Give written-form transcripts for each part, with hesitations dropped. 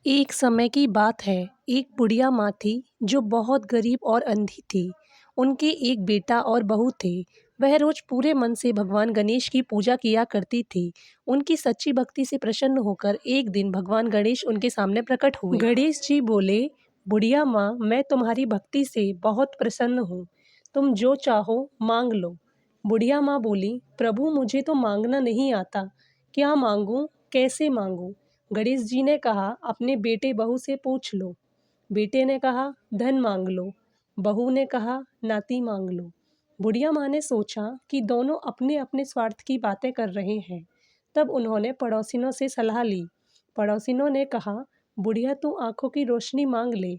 एक समय की बात है, एक बुढ़िया माँ थी जो बहुत गरीब और अंधी थी। उनके एक बेटा और बहू थे। वह रोज पूरे मन से भगवान गणेश की पूजा किया करती थी। उनकी सच्ची भक्ति से प्रसन्न होकर एक दिन भगवान गणेश उनके सामने प्रकट हुए। गणेश जी बोले, बुढ़िया माँ, मैं तुम्हारी भक्ति से बहुत प्रसन्न हूँ। तुम जो चाहो मांग लो। बुढ़िया माँ बोली, प्रभु मुझे तो मांगना नहीं आता। क्या मांगूं, कैसे मांगूं? गणेश जी ने कहा, अपने बेटे बहू से पूछ लो। बेटे ने कहा, धन मांग लो। बहू ने कहा, नाती मांग लो। बुढ़िया माँ ने सोचा कि दोनों अपने अपने स्वार्थ की बातें कर रहे हैं। तब उन्होंने पड़ोसिनों से सलाह ली। पड़ोसिनों ने कहा, बुढ़िया तू आंखों की रोशनी मांग ले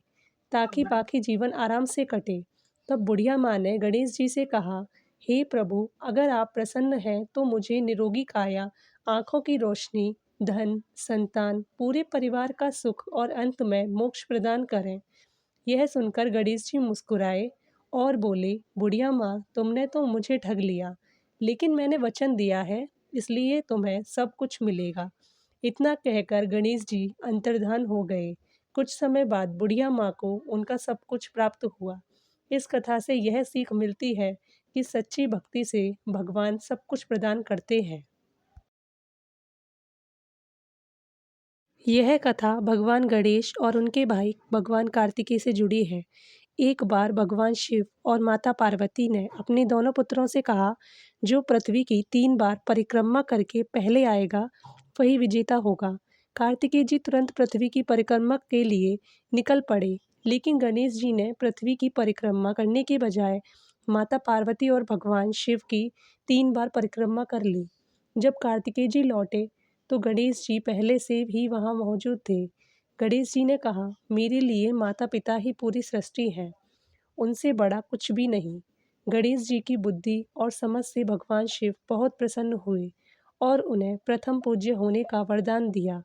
ताकि बाकी जीवन आराम से कटे। तब बुढ़िया माँ ने गणेश जी से कहा, हे प्रभु, अगर आप प्रसन्न हैं तो मुझे निरोगी काया, आंखों की रोशनी, धन, संतान, पूरे परिवार का सुख और अंत में मोक्ष प्रदान करें। यह सुनकर गणेश जी मुस्कुराए और बोले, बुढ़िया माँ, तुमने तो मुझे ठग लिया, लेकिन मैंने वचन दिया है, इसलिए तुम्हें सब कुछ मिलेगा। इतना कहकर गणेश जी अंतर्धान हो गए। कुछ समय बाद बुढ़िया माँ को उनका सब कुछ प्राप्त हुआ। इस कथा से यह सीख मिलती है कि सच्ची भक्ति से भगवान सब कुछ प्रदान करते हैं। यह कथा भगवान गणेश और उनके भाई भगवान कार्तिकेय से जुड़ी है। एक बार भगवान शिव और माता पार्वती ने अपने दोनों पुत्रों से कहा, जो पृथ्वी की 3 बार परिक्रमा करके पहले आएगा, वही विजेता होगा। कार्तिकेय जी तुरंत पृथ्वी की परिक्रमा के लिए निकल पड़े, लेकिन गणेश जी ने पृथ्वी की परिक्रमा करने के बजाय माता पार्वती और भगवान शिव की 3 बार परिक्रमा कर ली। जब कार्तिकेय जी लौटे तो गणेश जी पहले से ही वहाँ मौजूद थे। गणेश जी ने कहा, मेरे लिए माता पिता ही पूरी सृष्टि है, उनसे बड़ा कुछ भी नहीं। गणेश जी की बुद्धि और समझ से भगवान शिव बहुत प्रसन्न हुए और उन्हें प्रथम पूज्य होने का वरदान दिया।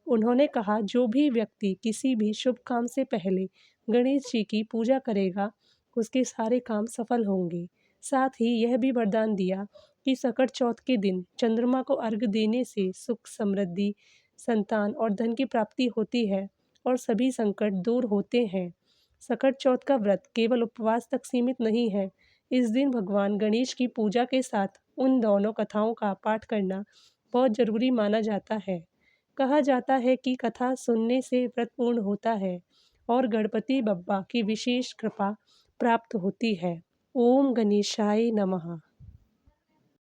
उन्होंने कहा, जो भी व्यक्ति किसी भी शुभ काम से पहले गणेश जी की पूजा करेगा, उसके सारे काम सफल होंगे। साथ ही यह भी वरदान दिया कि सकट चौथ के दिन चंद्रमा को अर्घ्य देने से सुख, समृद्धि, संतान और धन की प्राप्ति होती है और सभी संकट दूर होते हैं। सकट चौथ का व्रत केवल उपवास तक सीमित नहीं है। इस दिन भगवान गणेश की पूजा के साथ उन दोनों कथाओं का पाठ करना बहुत जरूरी माना जाता है। कहा जाता है कि कथा सुनने से व्रत पूर्ण होता है और गणपति बप्पा की विशेष कृपा प्राप्त होती है। ओम गणेशाय नमः।